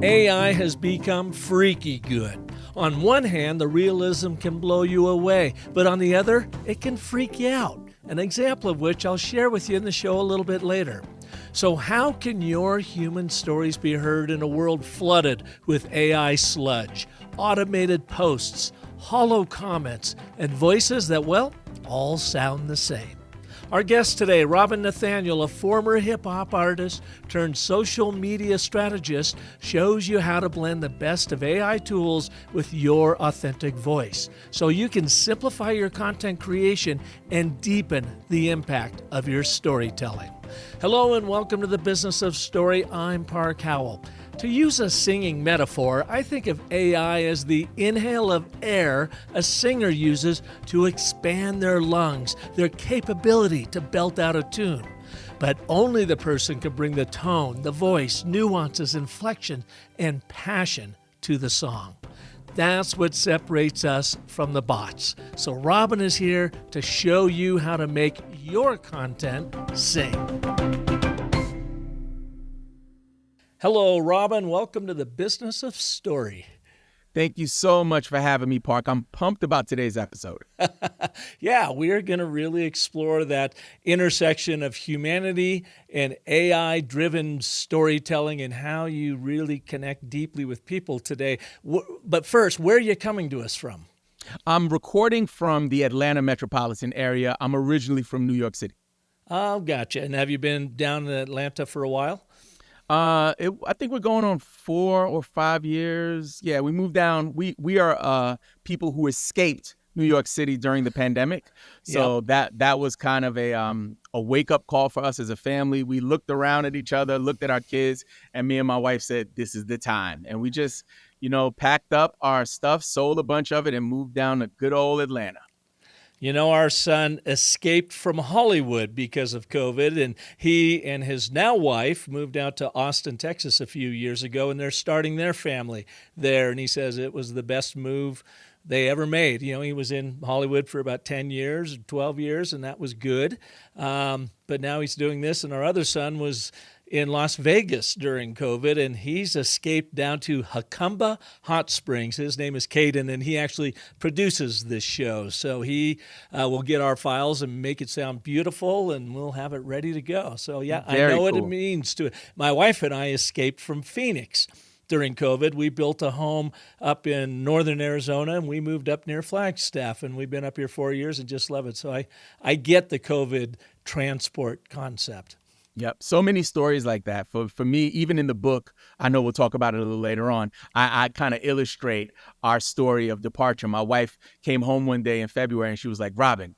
AI has become freaky good. On one hand, the realism can blow you away, but on the other, it can freak you out. An example of which I'll share with you in the show a little bit later. So how can your human stories be heard in a world flooded with AI sludge, automated posts, hollow comments, and voices that, well, all sound the same? Our guest today, Nathaniel, a former hip-hop artist turned social media strategist, shows you how to blend the best of AI tools with your authentic voice so you can simplify your content creation and deepen the impact of your storytelling. Hello and welcome to the Business of Story. I'm Park Howell. To use a singing metaphor, I think of AI as the inhale of air a singer uses to expand their lungs, their capability to belt out a tune. But only the person can bring the tone, the voice, nuances, inflection, and passion to the song. That's what separates us from the bots. So Robin is here to show you how to make your content sing. Hello, Robin. Welcome to the Business of Story. Thank you so much for having me, Park. I'm pumped about today's episode. Yeah, we are going to really explore that intersection of humanity and AI-driven storytelling and how you really connect deeply with people today. But first, where are you coming to us from? I'm recording from the Atlanta metropolitan area. I'm originally from New York City. Oh, gotcha. And have you been down in Atlanta for a while? I think we're going on 4 or 5 years. Yeah, we moved down. We are people who escaped New York City during the pandemic. So that was kind of a wake-up call for us as a family. We looked around at each other, looked at our kids, and me and my wife said, this is the time. And we just, packed up our stuff, sold a bunch of it, and moved down to good old Atlanta. You know, our son escaped from Hollywood because of COVID, and he and his now wife moved out to Austin, Texas a few years ago, and they're starting their family there. And he says it was the best move they ever made. He was in Hollywood for about 10 years, 12 years, and that was good. But now he's doing this, and our other son was in Las Vegas during COVID, and he's escaped down to Jacumba Hot Springs. His name is Caden, and he actually produces this show. So he will get our files and make it sound beautiful, and we'll have it ready to go. So yeah, Very I know cool. what it means to. My wife and I escaped from Phoenix during COVID. We built a home up in northern Arizona, and we moved up near Flagstaff, and we've been up here 4 years and just love it. So I get the COVID transport concept. Yep. So many stories like that. For me, even in the book, I know we'll talk about it a little later on, I kind of illustrate our story of departure. My wife came home one day in February and she was like, Robin,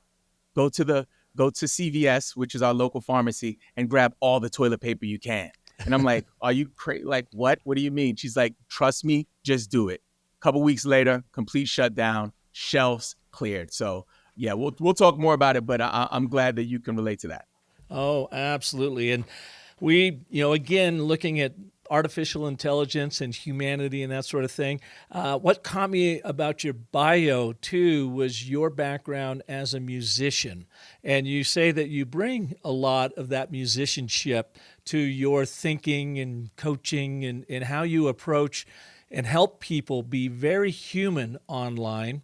go to CVS, which is our local pharmacy, and grab all the toilet paper you can. And I'm like, are you crazy? Like, what? What do you mean? She's like, trust me, just do it. A couple weeks later, complete shutdown, shelves cleared. So yeah, we'll talk more about it, but I'm glad that you can relate to that. Oh, absolutely. And we, again, looking at artificial intelligence and humanity and that sort of thing. What caught me about your bio, too, was your background as a musician. And you say that you bring a lot of that musicianship to your thinking and coaching and how you approach and help people be very human online.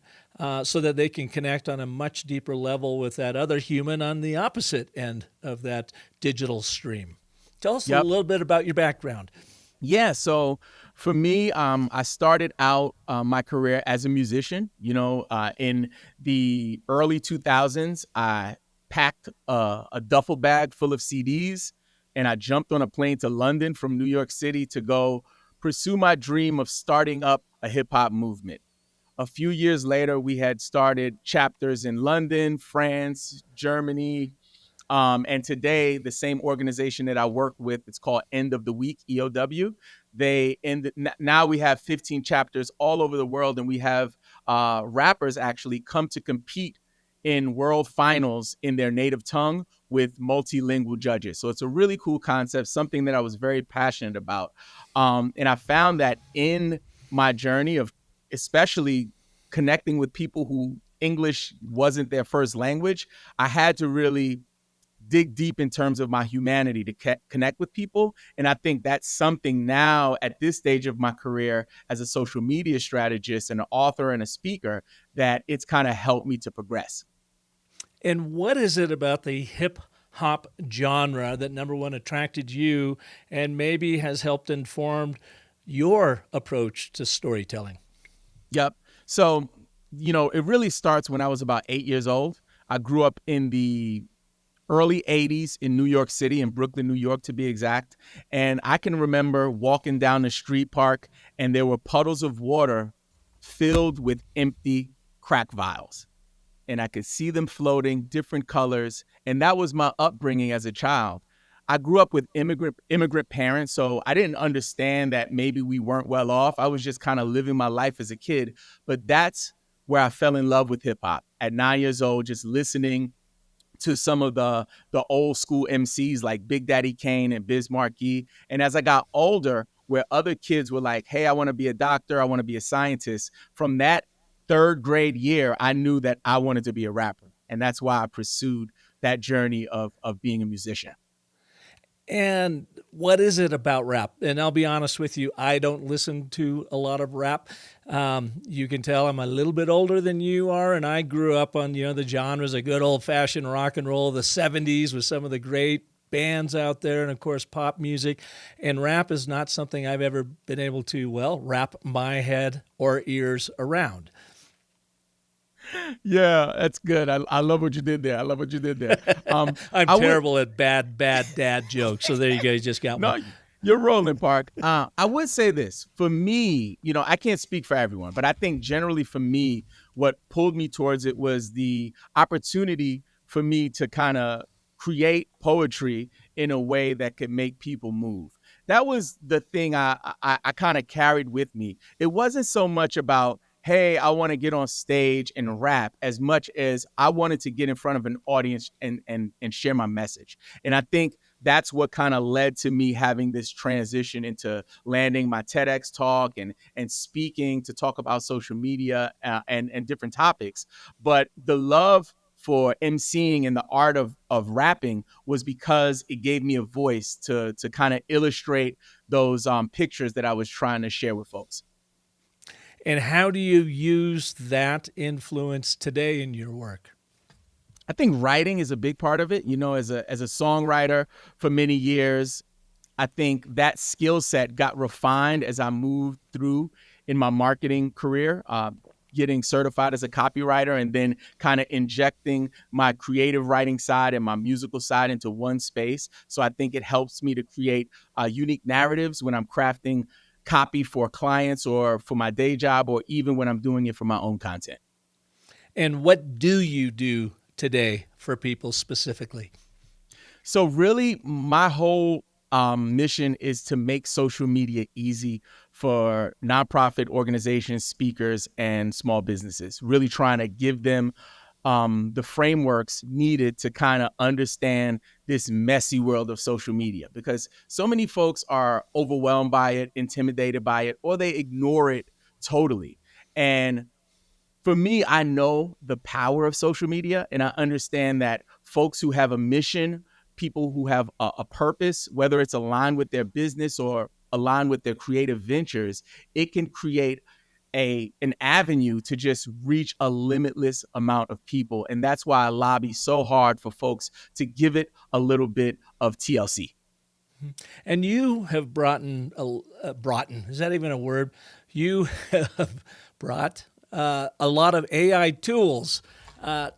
So that they can connect on a much deeper level with that other human on the opposite end of that digital stream. Tell us a little bit about your background. Yeah, so for me, I started out my career as a musician. In the early 2000s, I packed a duffel bag full of CDs, and I jumped on a plane to London from New York City to go pursue my dream of starting up a hip-hop movement. A few years later, we had started chapters in London, France, Germany, and today the same organization that I work with, it's called End of the Week, EOW. Now we have 15 chapters all over the world, and we have rappers actually come to compete in world finals in their native tongue with multilingual judges. So it's a really cool concept, something that I was very passionate about. And I found that in my journey of especially connecting with people who English wasn't their first language, I had to really dig deep in terms of my humanity to connect with people. And I think that's something now at this stage of my career as a social media strategist and an author and a speaker that it's kind of helped me to progress. And what is it about the hip hop genre that, number one, attracted you and maybe has helped inform your approach to storytelling? Yep. So, it really starts when I was about 8 years old. I grew up in the early 80s in New York City, in Brooklyn, New York, to be exact. And I can remember walking down the street park and there were puddles of water filled with empty crack vials. And I could see them floating, different colors. And that was my upbringing as a child. I grew up with immigrant parents, so I didn't understand that maybe we weren't well off. I was just kind of living my life as a kid. But that's where I fell in love with hip hop at 9 years old, just listening to some of the old school MCs like Big Daddy Kane and Biz Markie. And as I got older, where other kids were like, hey, I want to be a doctor, I want to be a scientist. From that third grade year, I knew that I wanted to be a rapper. And that's why I pursued that journey of being a musician. And what is it about rap? And I'll be honest with you, I don't listen to a lot of rap. You can tell I'm a little bit older than you are, and I grew up on the genres of good old-fashioned rock and roll, the 70s with some of the great bands out there, and of course pop music. And rap is not something I've ever been able to, wrap my head or ears around. Yeah, that's good. I love what you did there. I love what you did there. I'm terrible at bad dad jokes. So there you go. You just got no, one. You're rolling, Park. I would say this. For me, I can't speak for everyone, but I think generally for me, what pulled me towards it was the opportunity for me to kind of create poetry in a way that could make people move. That was the thing I kind of carried with me. It wasn't so much about, hey, I want to get on stage and rap, as much as I wanted to get in front of an audience and share my message. And I think that's what kind of led to me having this transition into landing my TEDx talk and speaking to talk about social media and different topics. But the love for emceeing and the art of rapping was because it gave me a voice to kind of illustrate those pictures that I was trying to share with folks. And how do you use that influence today in your work? I think writing is a big part of it. As a songwriter for many years, I think that skill set got refined as I moved through in my marketing career, getting certified as a copywriter and then kind of injecting my creative writing side and my musical side into one space. So I think it helps me to create unique narratives when I'm crafting copy for clients or for my day job, or even when I'm doing it for my own content. And what do you do today for people specifically? So really, my whole mission is to make social media easy for nonprofit organizations, speakers, and small businesses, really trying to give them the frameworks needed to kind of understand this messy world of social media, because so many folks are overwhelmed by it, intimidated by it, or they ignore it totally. And for me, I know the power of social media, and I understand that folks who have a mission, people who have a purpose, whether it's aligned with their business or aligned with their creative ventures, it can create an avenue to just reach a limitless amount of people. And that's why I lobby so hard for folks to give it a little bit of TLC. And you have brought, is that even a word? You have brought a lot of AI tools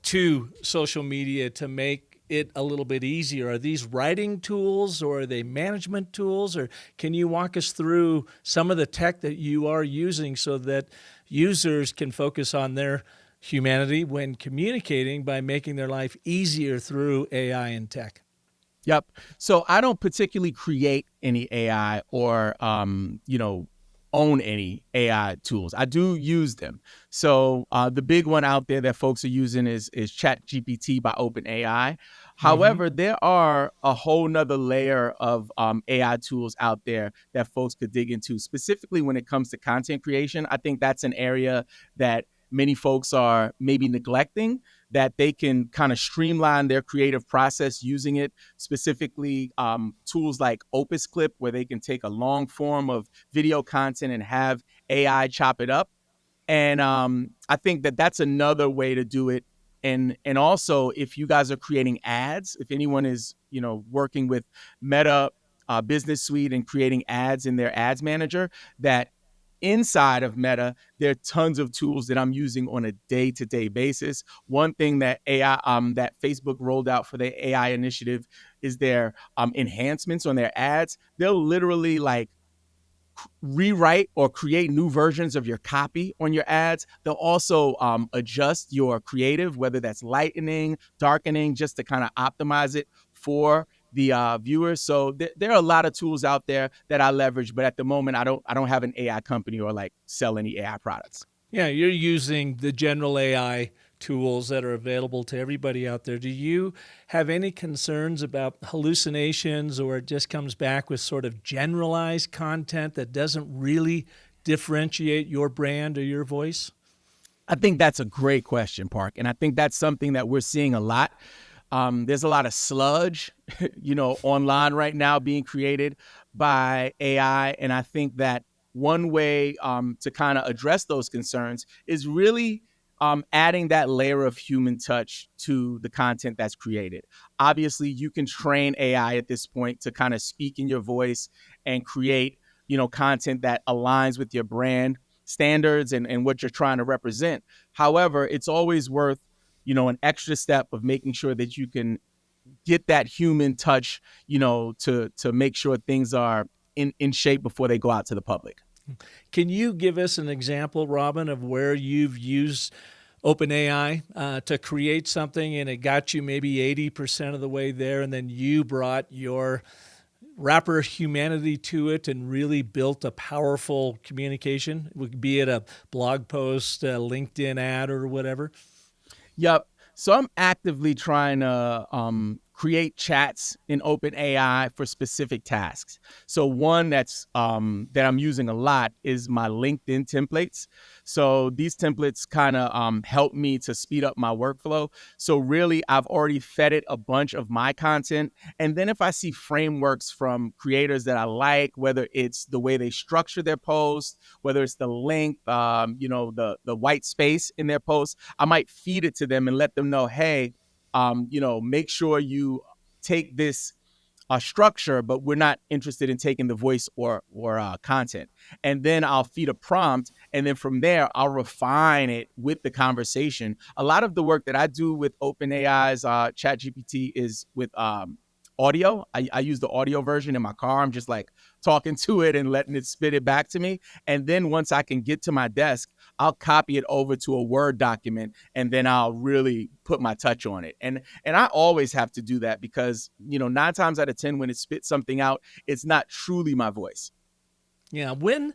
to social media to make it a little bit easier. Are these writing tools or are they management tools? Or can you walk us through some of the tech that you are using so that users can focus on their humanity when communicating by making their life easier through AI and tech? Yep. So I don't particularly create any AI or, own any AI tools. I do use them. So the big one out there that folks are using is ChatGPT by OpenAI. However, there are a whole nother layer of AI tools out there that folks could dig into, specifically when it comes to content creation. I think that's an area that many folks are maybe neglecting. that they can kind of streamline their creative process using it, specifically tools like Opus Clip, where they can take a long form of video content and have AI chop it up. And I think that that's another way to do it. And also, if you guys are creating ads, if anyone is working with Meta Business Suite and creating ads in their ads manager, that inside of Meta, there are tons of tools that I'm using on a day-to-day basis. One thing that that Facebook rolled out for the AI initiative is their enhancements on their ads. They'll literally like rewrite or create new versions of your copy on your ads. They'll also adjust your creative, whether that's lightening, darkening, just to kind of optimize it for the viewers. So there are a lot of tools out there that I leverage, but at the moment, I don't have an AI company or like sell any AI products. Yeah, you're using the general AI tools that are available to everybody out there. Do you have any concerns about hallucinations, or it just comes back with sort of generalized content that doesn't really differentiate your brand or your voice? I think that's a great question, Park. And I think that's something that we're seeing a lot. There's a lot of sludge, online right now being created by AI. And I think that one way to kind of address those concerns is really adding that layer of human touch to the content that's created. Obviously, you can train AI at this point to kind of speak in your voice and create, content that aligns with your brand standards and what you're trying to represent. However, it's always worth an extra step of making sure that you can get that human touch, to make sure things are in shape before they go out to the public. Can you give us an example, Robin, of where you've used OpenAI to create something and it got you maybe 80% of the way there, and then you brought your rapper humanity to it and really built a powerful communication, be it a blog post, a LinkedIn ad, or whatever? Yep. So I'm actively trying to create chats in OpenAI for specific tasks. So one that I'm using a lot is my LinkedIn templates. So these templates kind of help me to speed up my workflow. So really, I've already fed it a bunch of my content. And then if I see frameworks from creators that I like, whether it's the way they structure their posts, whether it's the length, the white space in their posts, I might feed it to them and let them know, hey, make sure you take this structure, but we're not interested in taking the voice or content. And then I'll feed a prompt, and then from there I'll refine it with the conversation. A lot of the work that I do with OpenAI's ChatGPT is with audio. I use the audio version in my car. I'm just like talking to it and letting it spit it back to me. And then once I can get to my desk, I'll copy it over to a Word document, and then I'll really put my touch on it. And I always have to do that because, 9 times out of 10, when it spits something out, it's not truly my voice. Yeah. When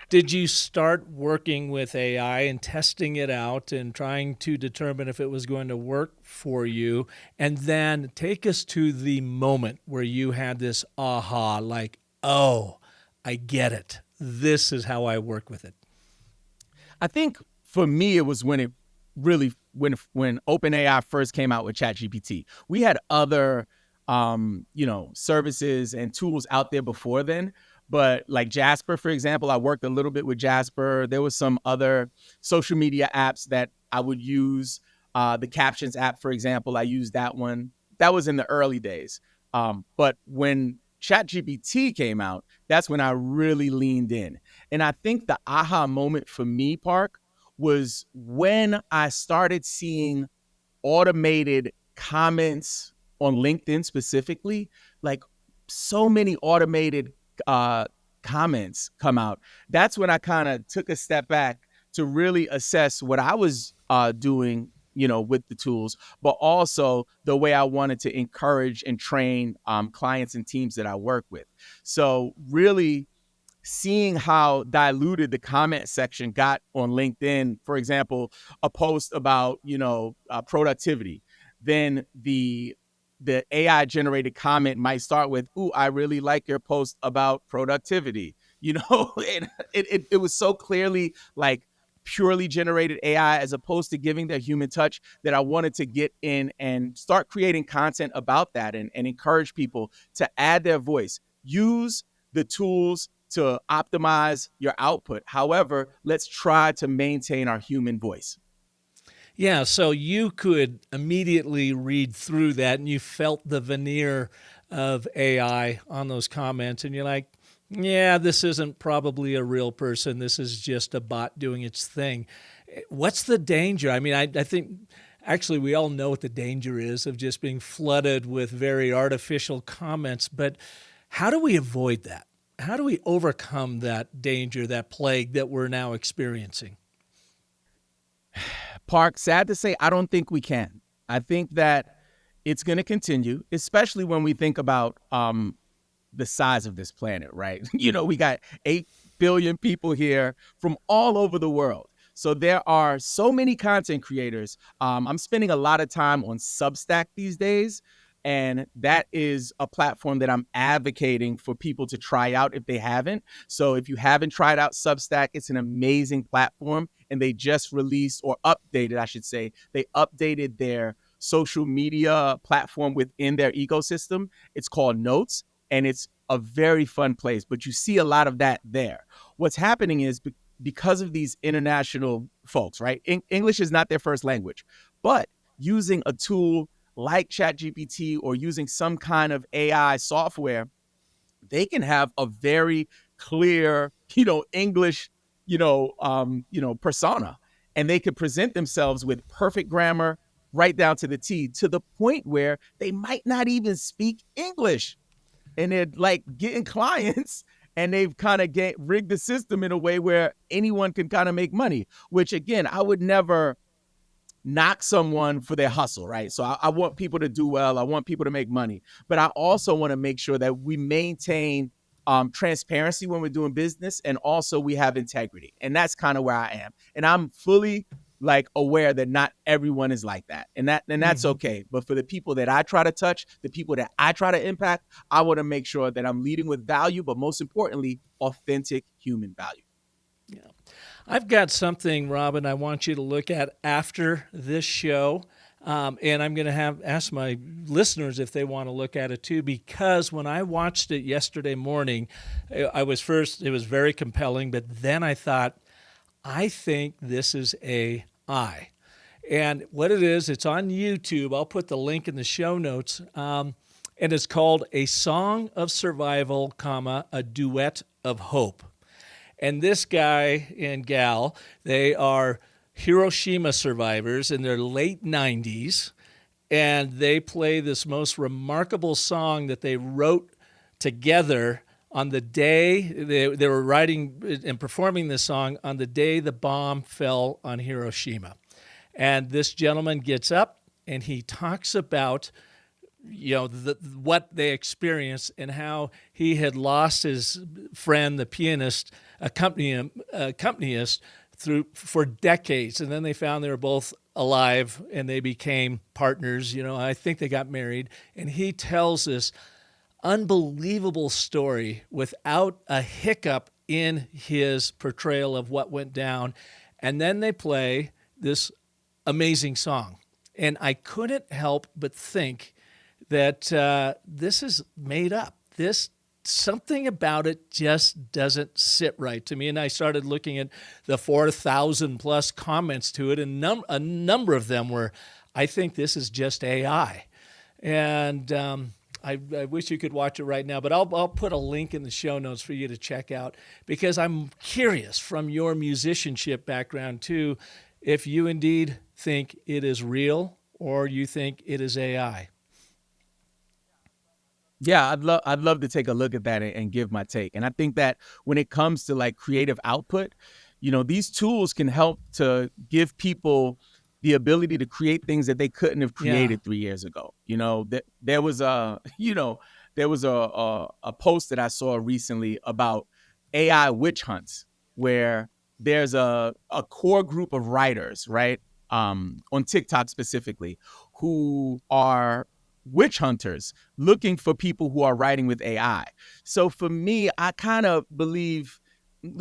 did you start working with AI and testing it out and trying to determine if it was going to work for you? And then take us to the moment where you had this aha, like, oh, I get it. This is how I work with it. I think for me, it was when when OpenAI first came out with ChatGPT. We had other, services and tools out there before then. But like Jasper, for example, I worked a little bit with Jasper. There was some other social media apps that I would use. The Captions app, for example, I used that one. That was in the early days. But when ChatGPT came out, that's when I really leaned in. And I think the aha moment for me, Park, was when I started seeing automated comments on LinkedIn specifically, like so many automated comments come out. That's when I kind of took a step back to really assess what I was doing, with the tools, but also the way I wanted to encourage and train clients and teams that I work with. So really seeing how diluted the comment section got on LinkedIn, for example, a post about, productivity, then the AI generated comment might start with, "Ooh, I really like your post about productivity." And it was so clearly like purely generated AI as opposed to giving their human touch, that I wanted to get in and start creating content about that, and encourage people to add their voice. Use the tools to optimize your output. However, let's try to maintain our human voice. Yeah, so you could immediately read through that and you felt the veneer of AI on those comments, and you're like, yeah, this isn't probably a real person. This is just a bot doing its thing. What's the danger? I mean, I think actually we all know what the danger is of just being flooded with very artificial comments, but how do we avoid that? How do we overcome that danger, that plague that we're now experiencing? Park, sad to say, I don't think we can. I think that it's going to continue, especially when we think about the size of this planet, right? We got 8 billion people here from all over the world. So there are so many content creators. I'm spending a lot of time on Substack these days. And that is a platform that I'm advocating for people to try out if they haven't. So if you haven't tried out Substack, it's an amazing platform. And they just released, or updated, I should say, they updated their social media platform within their ecosystem. It's called Notes, and it's a very fun place. But you see a lot of that there. What's happening is because of these international folks, right? English is not their first language, but using a tool like ChatGPT or using some kind of AI software, they can have a very clear, English, persona, and they could present themselves with perfect grammar right down to the T, to the point where they might not even speak English, and they're like getting clients. And they've kind of rigged the system in a way where anyone can kind of make money, which again, I would never knock someone for their hustle, right? So I want people to do well. I want people to make money. But I also want to make sure that we maintain transparency when we're doing business, and also we have integrity. And that's kind of where I am. And I'm fully aware that not everyone is like that. And that's okay. But for the people that I try to touch, the people that I try to impact, I want to make sure that I'm leading with value, but most importantly, authentic human value. Yeah. I've got something, Robin, I want you to look at after this show. And I'm going to ask my listeners if they want to look at it too, because when I watched it yesterday morning, it was very compelling, but then I thought, I think this is AI. And what it is, it's on YouTube. I'll put the link in the show notes. And it's called A Song of Survival, a Duet of Hope. And this guy and gal, they are Hiroshima survivors in their late 90s, and they play this most remarkable song that they wrote together on the day they were writing and performing this song on the day the bomb fell on Hiroshima. And this gentleman gets up and he talks about what they experienced and how he had lost his friend, the pianist, accompanist, for decades, and then they found they were both alive and they became partners. I think they got married, and he tells this unbelievable story without a hiccup in his portrayal of what went down. And then they play this amazing song, and I couldn't help but think that this is made up. Something about it just doesn't sit right to me. And I started looking at the 4,000 plus comments to it, and a number of them were, I think this is just AI. And I wish you could watch it right now, but I'll put a link in the show notes for you to check out, because I'm curious from your musicianship background too, if you indeed think it is real or you think it is AI. Yeah, I'd love to take a look at that and give my take. And I think that when it comes to creative output, these tools can help to give people the ability to create things that they couldn't have created 3 years ago. There was a post that I saw recently about AI witch hunts, where there's a core group of writers, right? On TikTok specifically, who are witch hunters looking for people who are writing with AI. So for me, I kind of believe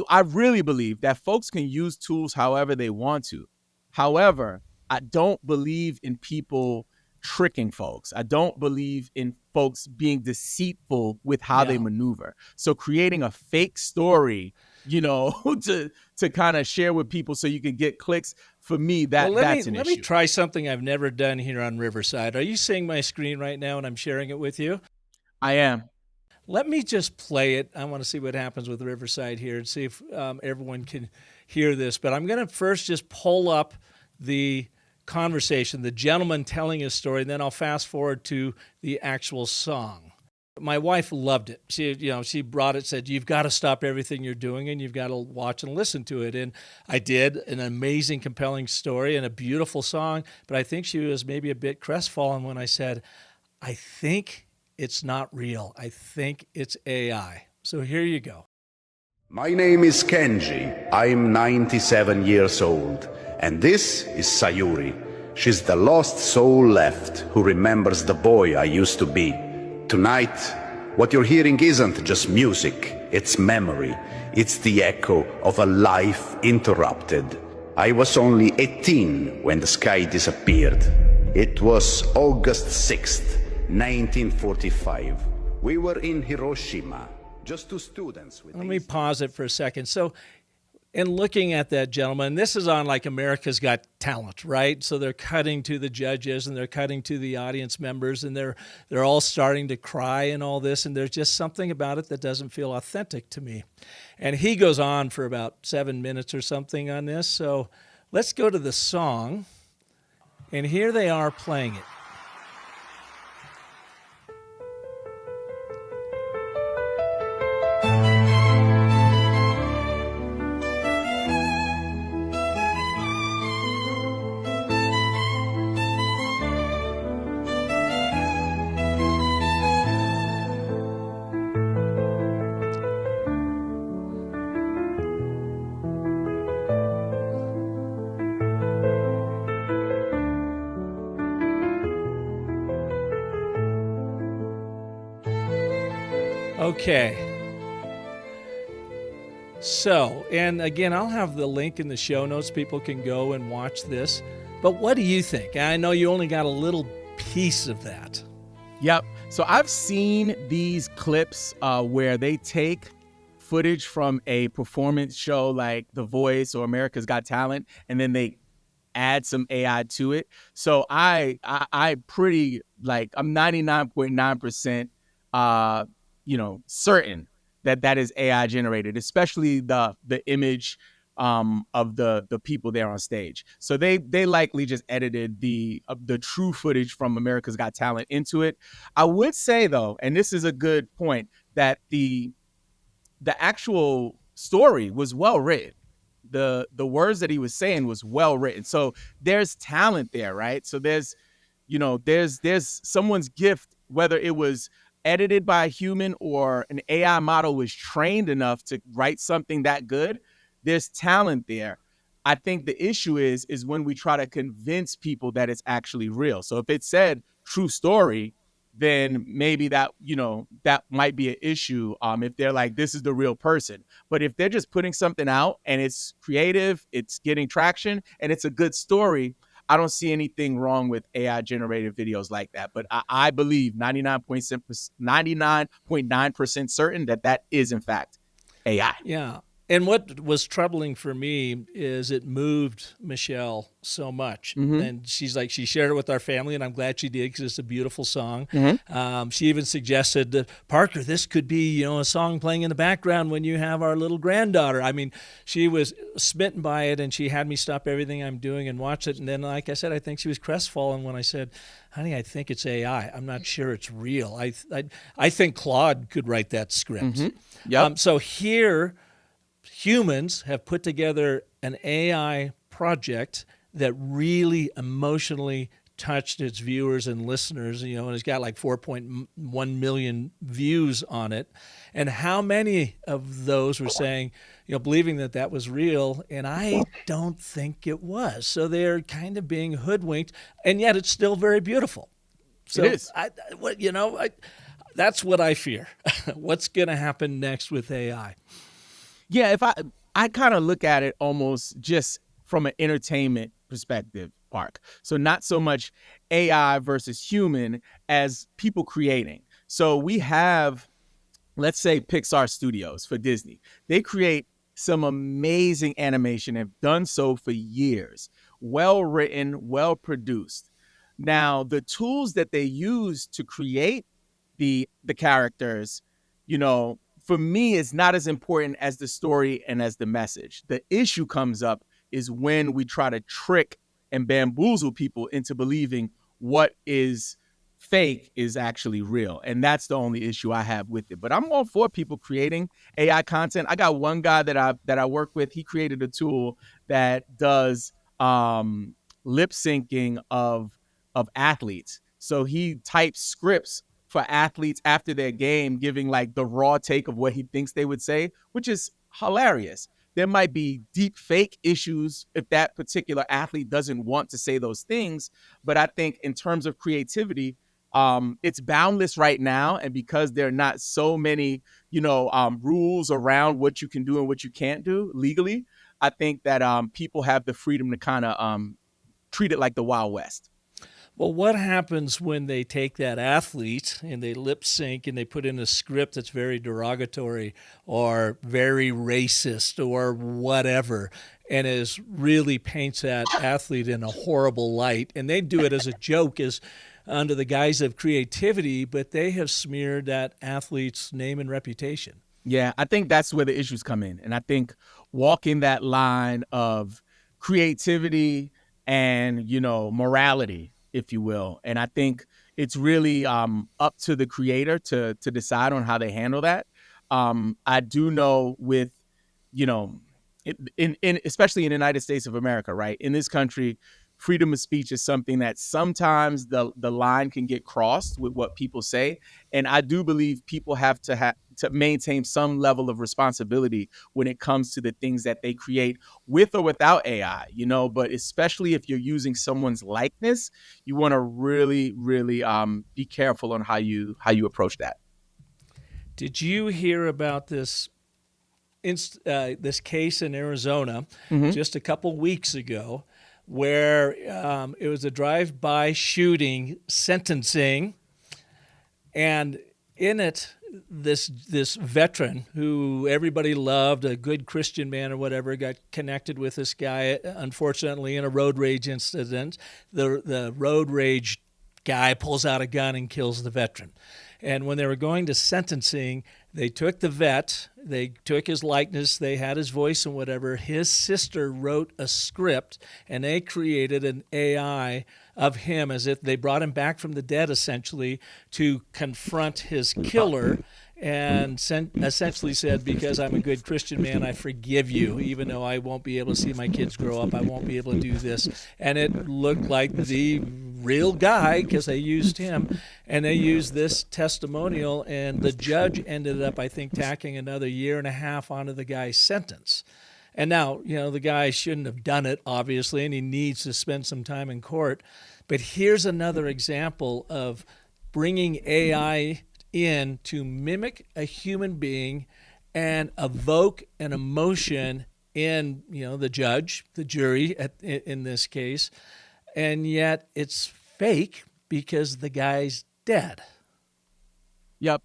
I really believe that folks can use tools however they want to. However, I don't believe in people tricking folks. I don't believe in folks being deceitful with how they maneuver. So creating a fake story, to kind of share with people so you can get clicks, for me, that's an issue. Let me try something I've never done here on Riverside. Are you seeing my screen right now and I'm sharing it with you? I am. Let me just play it. I want to see what happens with Riverside here and see if everyone can hear this. But I'm going to first just pull up the conversation, the gentleman telling his story, and then I'll fast forward to the actual song. My wife loved it. She brought it, said, you've got to stop everything you're doing and you've got to watch and listen to it. And I did. An amazing, compelling story and a beautiful song. But I think she was maybe a bit crestfallen when I said, I think it's not real. I think it's AI. So here you go. My name is Kenji. I'm 97 years old. And this is Sayuri. She's the lost soul left who remembers the boy I used to be. Tonight, what you're hearing isn't just music. It's memory. It's the echo of a life interrupted. I was only 18 when the sky disappeared. It was August 6th. 1945. We were in Hiroshima, just two students. Let me pause it for a second. So, in looking at that gentleman, this is on like America's Got Talent, right? So they're cutting to the judges and they're cutting to the audience members and they're all starting to cry and all this, and there's just something about it that doesn't feel authentic to me. And he goes on for about 7 minutes or something on this. So let's go to the song, and here they are playing it. Okay. So, and again, I'll have the link in the show notes. People can go and watch this. But what do you think? I know you only got a little piece of that. Yep. So I've seen these clips where they take footage from a performance show like The Voice or America's Got Talent, and then they add some AI to it. So I pretty, like, I'm 99.9% certain that is AI generated, especially the image of the people there on stage. So they likely just edited the true footage from America's Got Talent into it. I would say though, and this is a good point, that the actual story was well written. The words that he was saying was well written. So there's talent there, right? So there's someone's gift, whether it was edited by a human or an AI model was trained enough to write something that good. There's talent there. I think the issue is when we try to convince people that it's actually real. So if it said true story, then maybe that might be an issue if they're like, this is the real person. But if they're just putting something out and it's creative, it's getting traction, and it's a good story, I don't see anything wrong with AI generated videos like that. But I believe 99.9% certain that is in fact AI. Yeah. And what was troubling for me is it moved Michelle so much. Mm-hmm. And she's like, she shared it with our family, and I'm glad she did because it's a beautiful song. Mm-hmm. She even suggested that, Parker, this could be, a song playing in the background when you have our little granddaughter. I mean, she was smitten by it, and she had me stop everything I'm doing and watch it. And then, like I said, I think she was crestfallen when I said, honey, I think it's AI. I'm not sure it's real. I think Claude could write that script. Mm-hmm. Yep. So here, humans have put together an AI project that really emotionally touched its viewers and listeners, and it's got like 4.1 million views on it. And how many of those were saying, believing that was real? And I don't think it was. So they're kind of being hoodwinked, and yet it's still very beautiful. So it is. That's what I fear. What's going to happen next with AI? Yeah, if I kind of look at it almost just from an entertainment perspective, Park. So not so much AI versus human as people creating. So we have, let's say, Pixar Studios for Disney. They create some amazing animation, have done so for years. Well written, well produced. Now, the tools that they use to create the characters, for me, is not as important as the story and as the message. The issue comes up is when we try to trick and bamboozle people into believing what is fake is actually real. And that's the only issue I have with it. But I'm all for people creating AI content. I got one guy that I work with. He created a tool that does lip syncing of athletes. So he types scripts for athletes after their game, giving like the raw take of what he thinks they would say, which is hilarious. There might be deep fake issues if that particular athlete doesn't want to say those things. But I think in terms of creativity, it's boundless right now. And because there are not so many, rules around what you can do and what you can't do legally, I think that people have the freedom to kind of treat it like the Wild West. Well, what happens when they take that athlete and they lip sync and they put in a script that's very derogatory or very racist or whatever, and is really paints that athlete in a horrible light? And they do it as a joke, as under the guise of creativity, but they have smeared that athlete's name and reputation. Yeah, I think that's where the issues come in. And I think walking that line of creativity and, morality, if you will. And I think it's really up to the creator to decide on how they handle that. I do know with, in especially in the United States of America, right? In this country, freedom of speech is something that sometimes the line can get crossed with what people say. And I do believe people have to maintain some level of responsibility when it comes to the things that they create with or without AI, but especially if you're using someone's likeness, you want to really, really be careful on how you approach that. Did you hear about this this case in Arizona just a couple weeks ago, where it was a drive-by shooting sentencing, and in it, this veteran who everybody loved, a good Christian man or whatever, got connected with this guy, unfortunately, in a road rage incident. The road rage guy pulls out a gun and kills the veteran. And when they were going to sentencing, they took the vet, they took his likeness, they had his voice and whatever. His sister wrote a script, and they created an AI of him, as if they brought him back from the dead, essentially, to confront his killer, and essentially said, because I'm a good Christian man, I forgive you, even though I won't be able to see my kids grow up. I won't be able to do this. And it looked like the real guy, because they used him, and they used this testimonial, and the judge ended up, I think, tacking another 1.5 years onto the guy's sentence. And now, the guy shouldn't have done it, obviously, and he needs to spend some time in court. But here's another example of bringing AI in to mimic a human being and evoke an emotion in, the judge, the jury in this case, and yet it's fake because the guy's dead. Yep.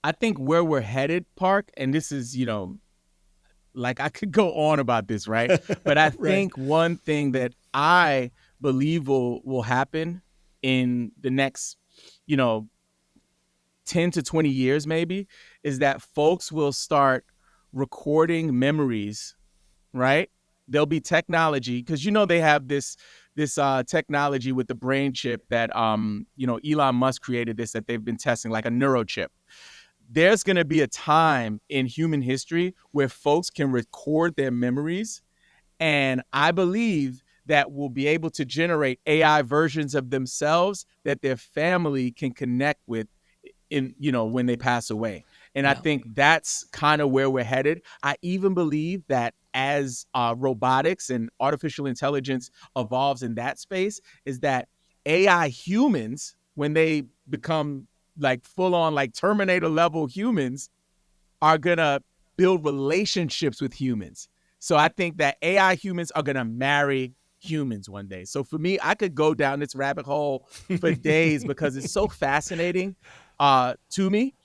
I think where we're headed, Park, and this is, like I could go on about this, right? But I think one thing that I believe will happen in the next, 10 to 20 years maybe, is that folks will start recording memories, right? There'll be technology, because they have this technology with the brain chip that Elon Musk created, this that they've been testing, like a neurochip. There's going to be a time in human history where folks can record their memories, and I believe that will be able to generate AI versions of themselves that their family can connect with when they pass away. And I think that's kind of where we're headed. I even believe that as robotics and artificial intelligence evolves in that space, is that AI humans, when they become like full on like Terminator level humans, are gonna build relationships with humans. So I think that AI humans are going to marry humans one day. So for me, I could go down this rabbit hole for days because it's so fascinating to me.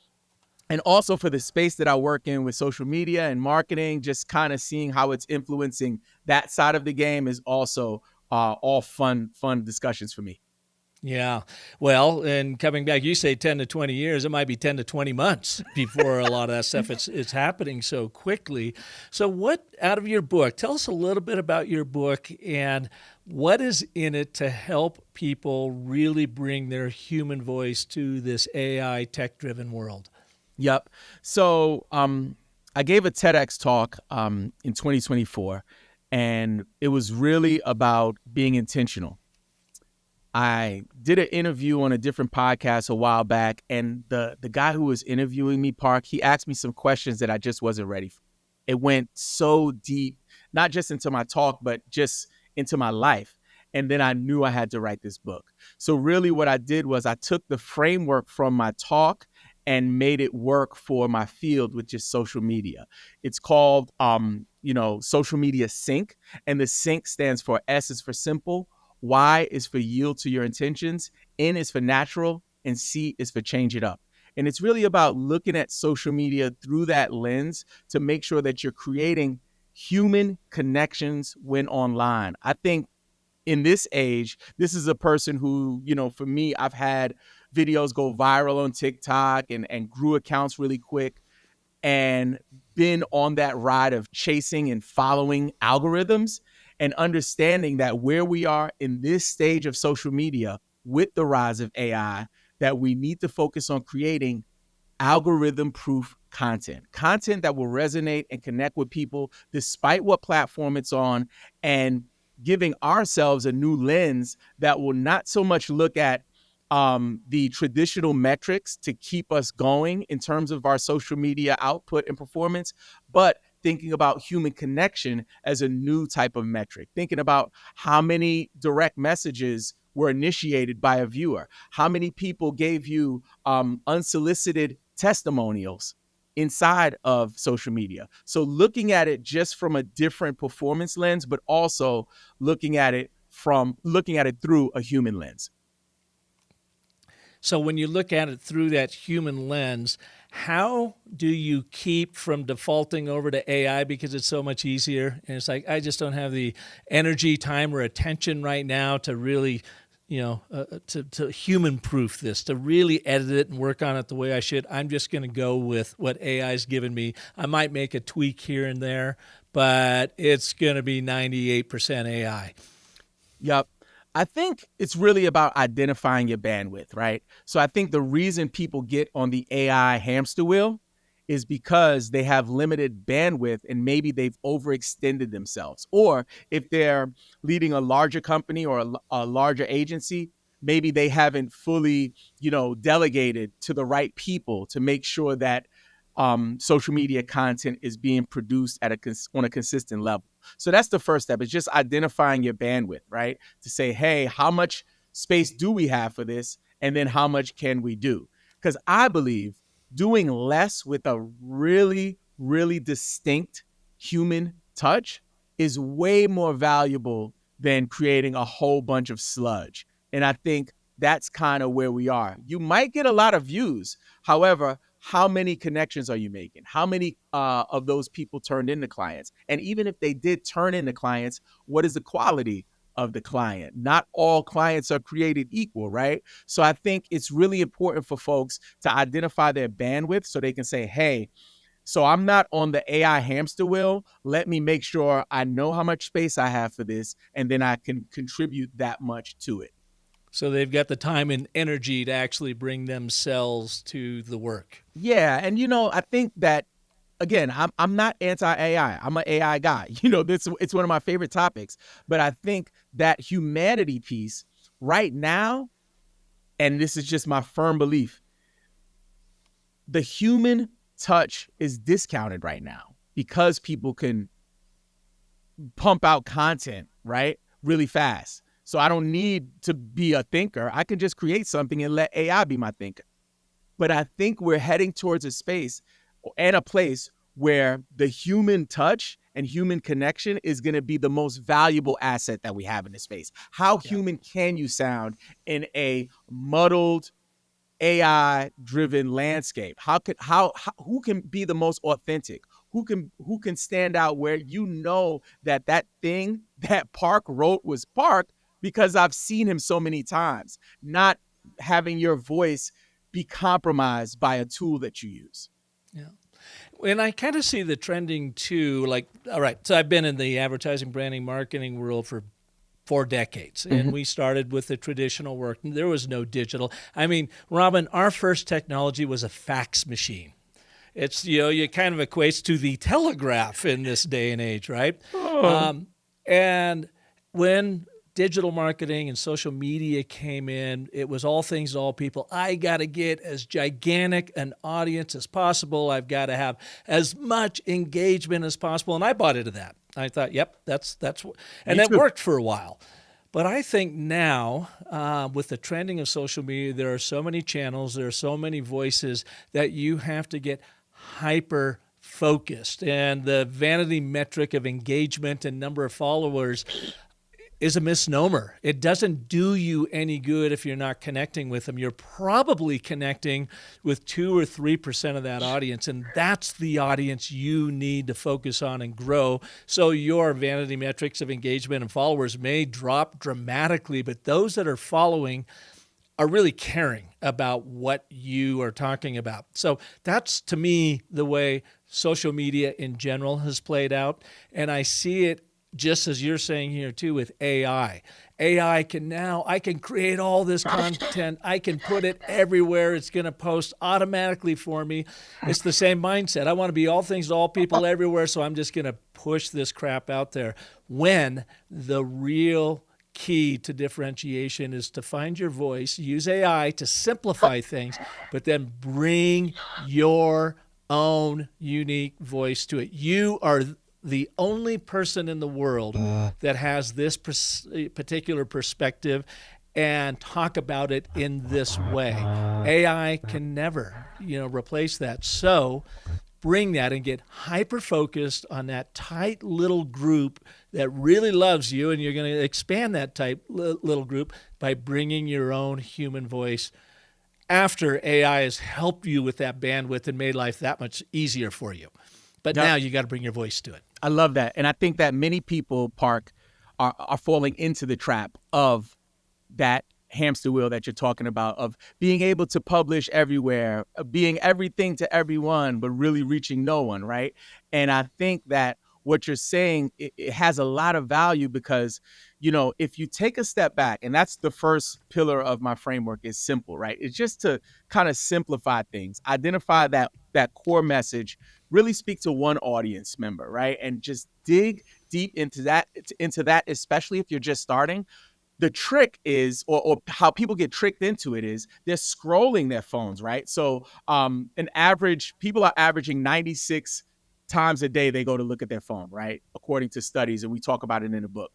And also for the space that I work in with social media and marketing, just kind of seeing how it's influencing that side of the game is also all fun discussions for me. Yeah. Well, and coming back, you say 10 to 20 years, it might be 10 to 20 months before a lot of that stuff it's happening so quickly. So what, out of your book, tell us a little bit about your book and what is in it to help people really bring their human voice to this AI tech-driven world? Yep. So I gave a TEDx talk in 2024, and it was really about being intentional. I did an interview on a different podcast a while back, and the guy who was interviewing me, Park, he asked me some questions that I just wasn't ready for. It went so deep, not just into my talk, but just into my life. And then I knew I had to write this book. So really what I did was I took the framework from my talk and made it work for my field, which is social media. It's called, social media sync. And the sync stands for S is for simple, Y is for yield to your intentions, N is for natural, and C is for change it up. And it's really about looking at social media through that lens to make sure that you're creating human connections when online. I think in this age, this is a person who, for me, I've had videos go viral on TikTok and grew accounts really quick and been on that ride of chasing and following algorithms and understanding that where we are in this stage of social media with the rise of AI, that we need to focus on creating algorithm-proof content that will resonate and connect with people despite what platform it's on, and giving ourselves a new lens that will not so much look at the traditional metrics to keep us going in terms of our social media output and performance, but thinking about human connection as a new type of metric, thinking about how many direct messages were initiated by a viewer, how many people gave you unsolicited testimonials inside of social media. So looking at it just from a different performance lens, but also looking at it through a human lens. So when you look at it through that human lens, how do you keep from defaulting over to AI because it's so much easier? And it's like, I just don't have the energy, time, or attention right now to really, to human-proof this, to really edit it and work on it the way I should. I'm just going to go with what AI's given me. I might make a tweak here and there, but it's going to be 98% AI. Yep. I think it's really about identifying your bandwidth, right? So I think the reason people get on the AI hamster wheel is because they have limited bandwidth and maybe they've overextended themselves. Or if they're leading a larger company or a larger agency, maybe they haven't fully, delegated to the right people to make sure that social media content is being produced on a consistent level. So that's the first step, is just identifying your bandwidth, right? To say, hey, how much space do we have for this? And then how much can we do? Because I believe doing less with a really, really distinct human touch is way more valuable than creating a whole bunch of sludge. And I think that's kind of where we are. You might get a lot of views. However, how many connections are you making? How many of those people turned into clients? And even if they did turn into clients, what is the quality of the client? Not all clients are created equal, right? So I think it's really important for folks to identify their bandwidth so they can say, hey, so I'm not on the AI hamster wheel. Let me make sure I know how much space I have for this, and then I can contribute that much to it. So they've got the time and energy to actually bring themselves to the work. Yeah. And, I think that, again, I'm not anti-AI. I'm an AI guy. It's one of my favorite topics. But I think that humanity piece right now, and this is just my firm belief, the human touch is discounted right now because people can pump out content, right, really fast. So I don't need to be a thinker. I can just create something and let AI be my thinker. But I think we're heading towards a space and a place where the human touch and human connection is going to be the most valuable asset that we have in this space. How human can you sound in a muddled, AI-driven landscape? Who can be the most authentic? Who can stand out where you know that thing that Park wrote was Park because I've seen him so many times, not having your voice be compromised by a tool that you use. Yeah. And I kind of see the trending too, like, all right, so I've been in the advertising, branding, marketing world for 4 decades. And we started with the traditional work. There was no digital. I mean, Robin, our first technology was a fax machine. It's, it kind of equates to the telegraph in this day and age, right? And when digital marketing and social media came in, it was all things to all people. I got to get as gigantic an audience as possible. I've got to have as much engagement as possible. And I bought into that. I thought, yep, that's and that worked for a while. But I think now, with the trending of social media, there are so many channels, there are so many voices that you have to get hyper focused. And the vanity metric of engagement and number of followers is a misnomer. It doesn't do you any good if you're not connecting with them. You're probably connecting with 2 or 3% of that audience, and that's the audience you need to focus on and grow. So your vanity metrics of engagement and followers may drop dramatically, but those that are following are really caring about what you are talking about. So that's, to me, the way social media in general has played out, and I see it just as you're saying here too with AI. I can create all this content. I can put it everywhere. It's going to post automatically for me. It's the same mindset. I want to be all things to all people everywhere, so I'm just going to push this crap out there. When the real key to differentiation is to find your voice, use AI to simplify things, but then bring your own unique voice to it. You are the only person in the world that has this particular perspective and talk about it in this way. AI can never, replace that. So bring that and get hyper-focused on that tight little group that really loves you, and you're going to expand that tight little group by bringing your own human voice after AI has helped you with that bandwidth and made life that much easier for you. But now you got to bring your voice to it. I love that. And I think that many people, Park, are falling into the trap of that hamster wheel that you're talking about, of being able to publish everywhere, of being everything to everyone, but really reaching no one, right? And I think that what you're saying, it has a lot of value because, if you take a step back, and that's the first pillar of my framework, is simple, right? It's just to kind of simplify things, identify that core message, really speak to one audience member, right? And just dig deep into that, especially if you're just starting. The trick is, or how people get tricked into it is, they're scrolling their phones, right? So people are averaging 96 times a day they go to look at their phone, right? According to studies, and we talk about it in the book.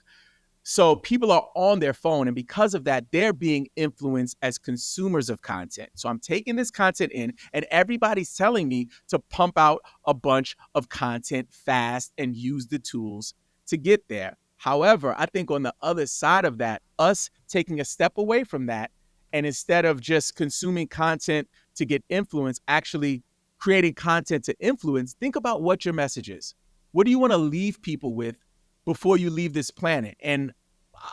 So people are on their phone, and because of that, they're being influenced as consumers of content. So I'm taking this content in, and everybody's telling me to pump out a bunch of content fast and use the tools to get there. However, I think on the other side of that, us taking a step away from that, and instead of just consuming content to get influence, actually creating content to influence, think about what your message is. What do you want to leave people with before you leave this planet? And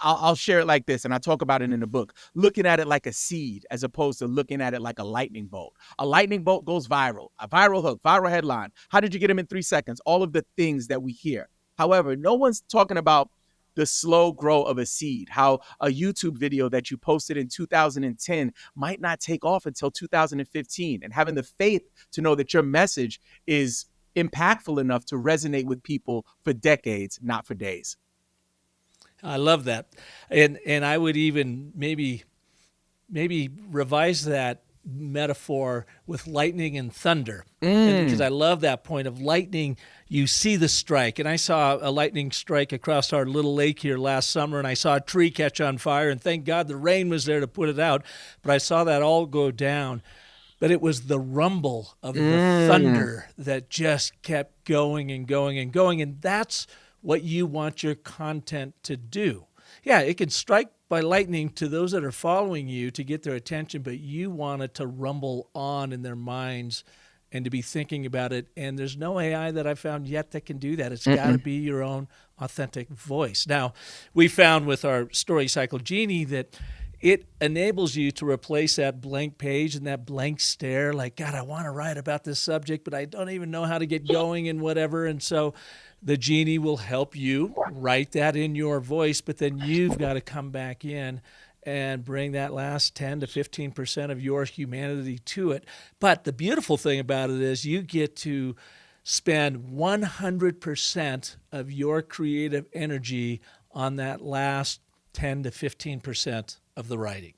I'll share it like this, and I talk about it in the book, looking at it like a seed as opposed to looking at it like a lightning bolt. A lightning bolt goes viral, a viral hook, viral headline. How did you get them in 3 seconds? All of the things that we hear. However, no one's talking about the slow grow of a seed, how a YouTube video that you posted in 2010 might not take off until 2015, and having the faith to know that your message is impactful enough to resonate with people for decades, not for days. I love that. And I would even maybe revise that metaphor with lightning and thunder, because I love that point of lightning. You see the strike, and I saw a lightning strike across our little lake here last summer, and I saw a tree catch on fire, and thank God the rain was there to put it out, but I saw that all go down. But it was the rumble of the thunder that just kept going and going and going. And that's what you want your content to do. Yeah, it can strike by lightning to those that are following you to get their attention, but you want it to rumble on in their minds and to be thinking about it. And there's no AI that I've found yet that can do that. It's got to be your own authentic voice. Now, we found with our Story Cycle Genie that it enables you to replace that blank page and that blank stare, like, God, I want to write about this subject, but I don't even know how to get going and whatever. And so the Genie will help you write that in your voice, but then you've got to come back in and bring that last 10 to 15% of your humanity to it. But the beautiful thing about it is you get to spend 100% of your creative energy on that last 10 to 15% of the writing.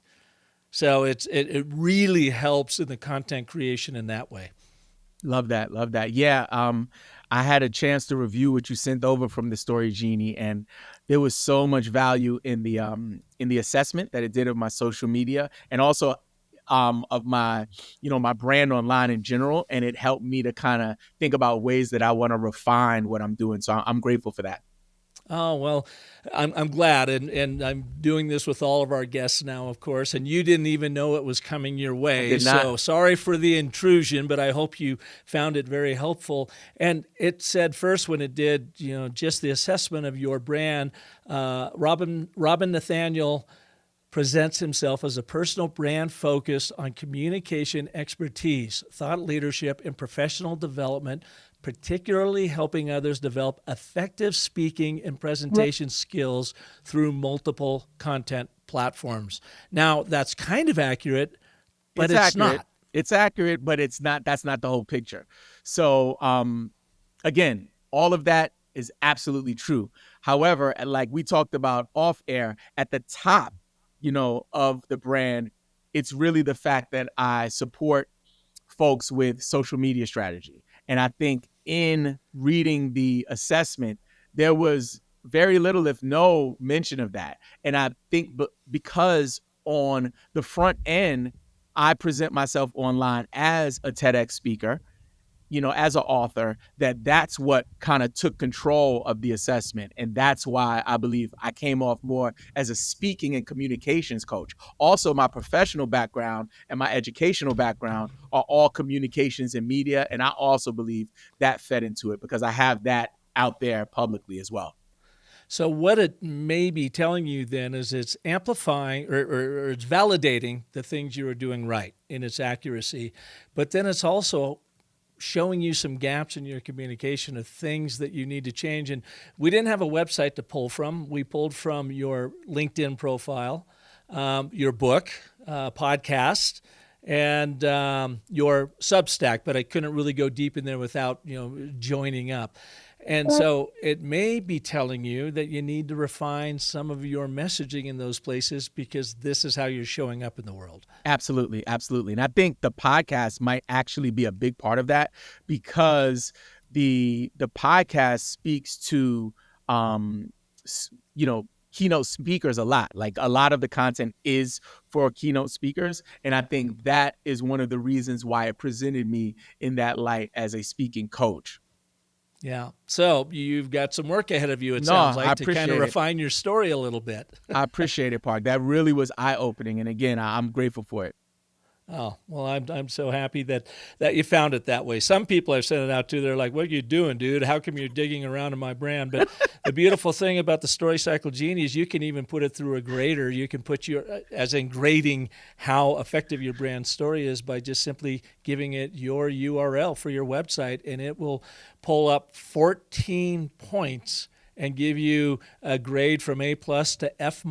So it really helps in the content creation in that way. Love that. Love that. Yeah. I had a chance to review what you sent over from the Story Genie, and there was so much value in the assessment that it did of my social media, and also of my, my brand online in general. And it helped me to kind of think about ways that I want to refine what I'm doing. So I'm grateful for that. Oh, well, I'm glad. And I'm doing this with all of our guests now, of course, and you didn't even know it was coming your way. I did not. So sorry for the intrusion, but I hope you found it very helpful. And it said first when it did, just the assessment of your brand, Robin Nathaniel presents himself as a personal brand focused on communication expertise, thought leadership, and professional development, particularly helping others develop effective speaking and presentation skills through multiple content platforms. Now, that's kind of accurate, but it's not. It's accurate, but it's not. That's not the whole picture. So, again, all of that is absolutely true. However, like we talked about off air, at the top, of the brand, it's really the fact that I support folks with social media strategy. And I think in reading the assessment, there was very little, if no, mention of that. And I think because on the front end, I present myself online as a TEDx speaker, as an author, that's what kind of took control of the assessment. And that's why I believe I came off more as a speaking and communications coach. Also, my professional background and my educational background are all communications and media. And I also believe that fed into it because I have that out there publicly as well. So what it may be telling you then is it's amplifying or it's validating the things you are doing right in its accuracy, but then it's also showing you some gaps in your communication of things that you need to change. And we didn't have a website to pull from. We pulled from your LinkedIn profile, your book, podcast, and your Substack, but I couldn't really go deep in there without, joining up. And so it may be telling you that you need to refine some of your messaging in those places because this is how you're showing up in the world. Absolutely. Absolutely. And I think the podcast might actually be a big part of that because the podcast speaks to, keynote speakers a lot. Like a lot of the content is for keynote speakers. And I think that is one of the reasons why it presented me in that light as a speaking coach. Yeah. So you've got some work ahead of you, it sounds like, to kind of refine your story a little bit. I appreciate it, Park. That really was eye-opening. And again, I'm grateful for it. Oh, well, I'm so happy that you found it that way. Some people I've sent it out to, they're like, what are you doing, dude? How come you're digging around in my brand? But the beautiful thing about the Story Cycle Genie is you can even put it through a grader. You can put as in grading how effective your brand story is by just simply giving it your URL for your website, and it will pull up 14 points and give you a grade from A+ to F-.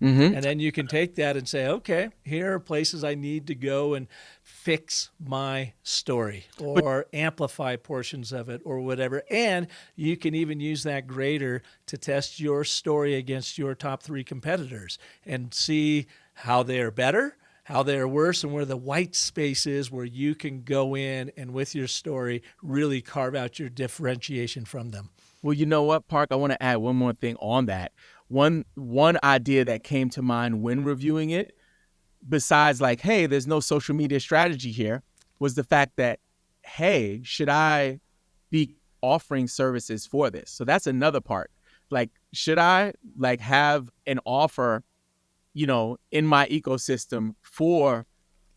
Mm-hmm. And then you can take that and say, okay, here are places I need to go and fix my story or amplify portions of it or whatever. And you can even use that grader to test your story against your top 3 competitors and see how they are better, how they are worse, and where the white space is where you can go in and with your story really carve out your differentiation from them. Well, you know what, Park? I want to add one more thing on that. One idea that came to mind when reviewing it, besides like, hey, there's no social media strategy here, was the fact that, hey, should I be offering services for this? So that's another part. Like, should I like have an offer, in my ecosystem for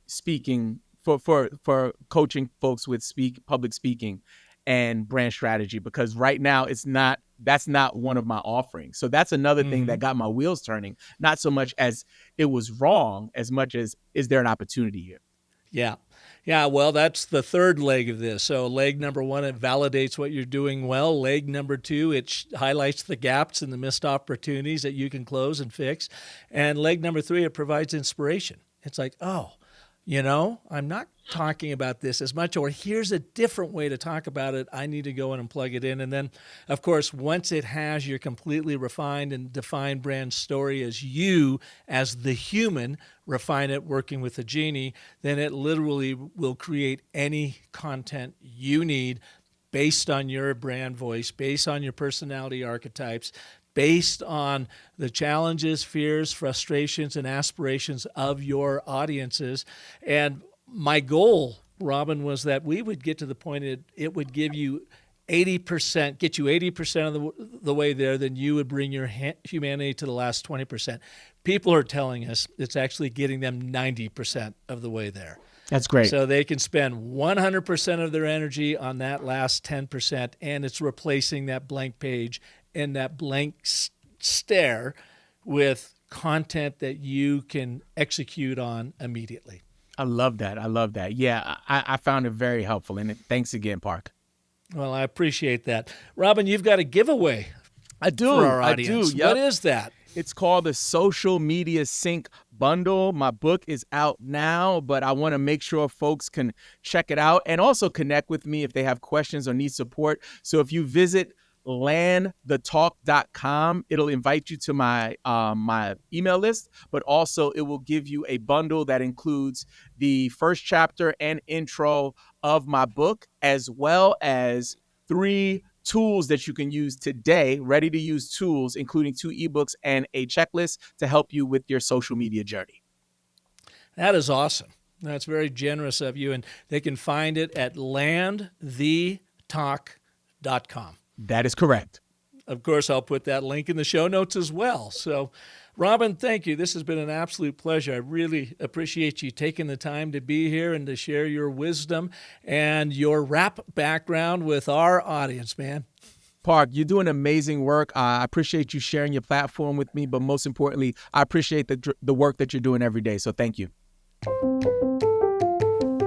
speaking, for coaching folks with public speaking and brand strategy? Because right now that's not one of my offerings. So that's another thing that got my wheels turning, not so much as it was wrong, as much as, is there an opportunity here? Yeah. Yeah. Well, that's the third leg of this. So leg number one, it validates what you're doing well. Leg number two, it highlights the gaps and the missed opportunities that you can close and fix. And leg number three, it provides inspiration. It's like, oh, I'm not talking about this as much, or here's a different way to talk about it. I need to go in and plug it in. And then, of course, once it has your completely refined and defined brand story as you, as the human, refine it working with a genie, then it literally will create any content you need based on your brand voice, based on your personality archetypes, based on the challenges, fears, frustrations, and aspirations of your audiences. And my goal, Robin, was that we would get to the point it would give you 80%, get you 80% of the way there, then you would bring your humanity to the last 20%. People are telling us it's actually getting them 90% of the way there. That's great. So they can spend 100% of their energy on that last 10%, and it's replacing that blank page and that blank stare with content that you can execute on immediately. I love that. Yeah, I found it very helpful. And thanks again, Park. Well, I appreciate that. Robin, you've got a giveaway. I do. For our audience. Yep. What is that? It's called the Social Media Sync Bundle. My book is out now, but I want to make sure folks can check it out and also connect with me if they have questions or need support. So if you visit landthetalk.com, it'll invite you to my my email list, but also it will give you a bundle that includes the first chapter and intro of my book, as well as 3 tools that you can use today, ready to use tools, including 2 ebooks and a checklist to help you with your social media journey. That is awesome. That's very generous of you. And they can find it at landthetalk.com. That is correct. Of course, I'll put that link in the show notes as well. So, Robin, thank you. This has been an absolute pleasure. I really appreciate you taking the time to be here and to share your wisdom and your rap background with our audience, man. Park, you're doing amazing work. I appreciate you sharing your platform with me, but most importantly, I appreciate the work that you're doing every day. So thank you.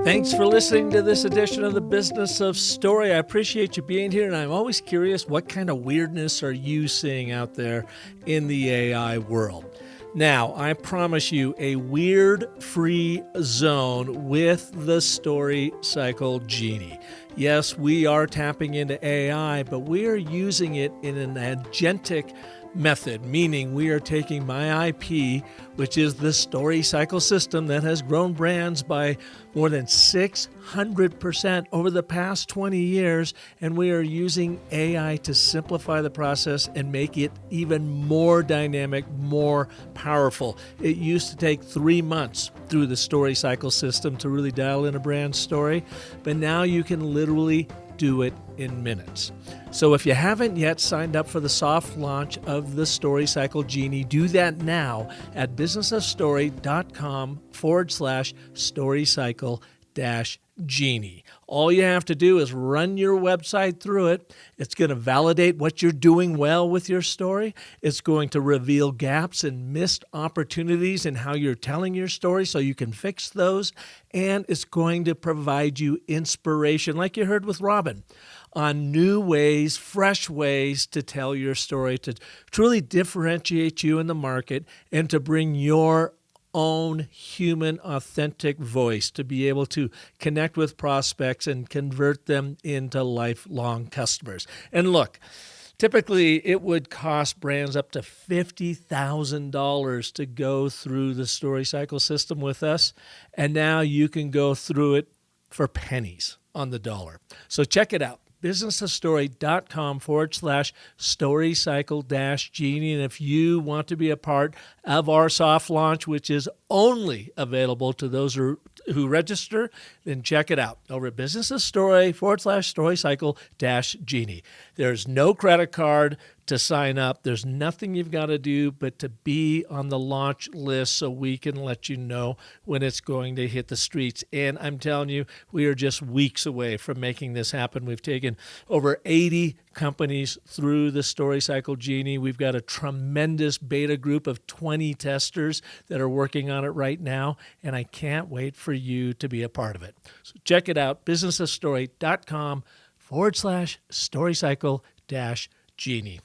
Thanks for listening to this edition of The Business of Story. I appreciate you being here, and I'm always curious, what kind of weirdness are you seeing out there in the AI world? Now, I promise you a weird-free zone with the Story Cycle Genie. Yes, we are tapping into AI, but we are using it in an agentic method, meaning we are taking my IP, which is the Story Cycle system that has grown brands by more than 600% over the past 20 years, and we are using AI to simplify the process and make it even more dynamic, more powerful. It used to take 3 months through the Story Cycle system to really dial in a brand story, but now you can literally do it in minutes. So if you haven't yet signed up for the soft launch of the Story Cycle Genie, do that now at businessofstory.com/storycycle-genie. All you have to do is run your website through it. It's going to validate what you're doing well with your story. It's going to reveal gaps and missed opportunities in how you're telling your story so you can fix those. And it's going to provide you inspiration, like you heard with Robin, on new ways, fresh ways to tell your story, to truly differentiate you in the market and to bring your own human, authentic voice to be able to connect with prospects and convert them into lifelong customers. And look, typically it would cost brands up to $50,000 to go through the Story Cycle system with us. And now you can go through it for pennies on the dollar. So check it out. businessofstory.com/storycycle-genie. And if you want to be a part of our soft launch, which is only available to those who register, then check it out over at businessofstory/storycycle-genie. There's no credit card to sign up. There's nothing you've got to do but to be on the launch list so we can let you know when it's going to hit the streets. And I'm telling you, we are just weeks away from making this happen. We've taken over 80 companies through the Story Cycle Genie. We've got a tremendous beta group of 20 testers that are working on it right now, and I can't wait for you to be a part of it. So check it out, businessofstory.com/storycycle-genie.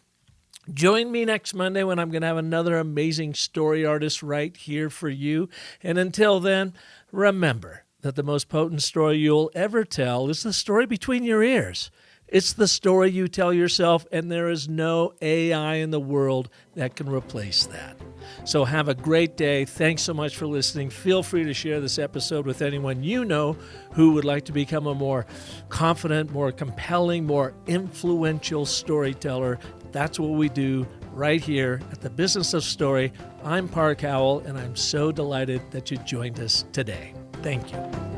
Join me next Monday when I'm going to have another amazing story artist right here for you. And until then, remember that the most potent story you'll ever tell is the story between your ears. It's the story you tell yourself, and there is no AI in the world that can replace that. So have a great day. Thanks so much for listening. Feel free to share this episode with anyone you know who would like to become a more confident, more compelling, more influential storyteller. That's what we do right here at the Business of Story. I'm Park Howell, and I'm so delighted that you joined us today. Thank you.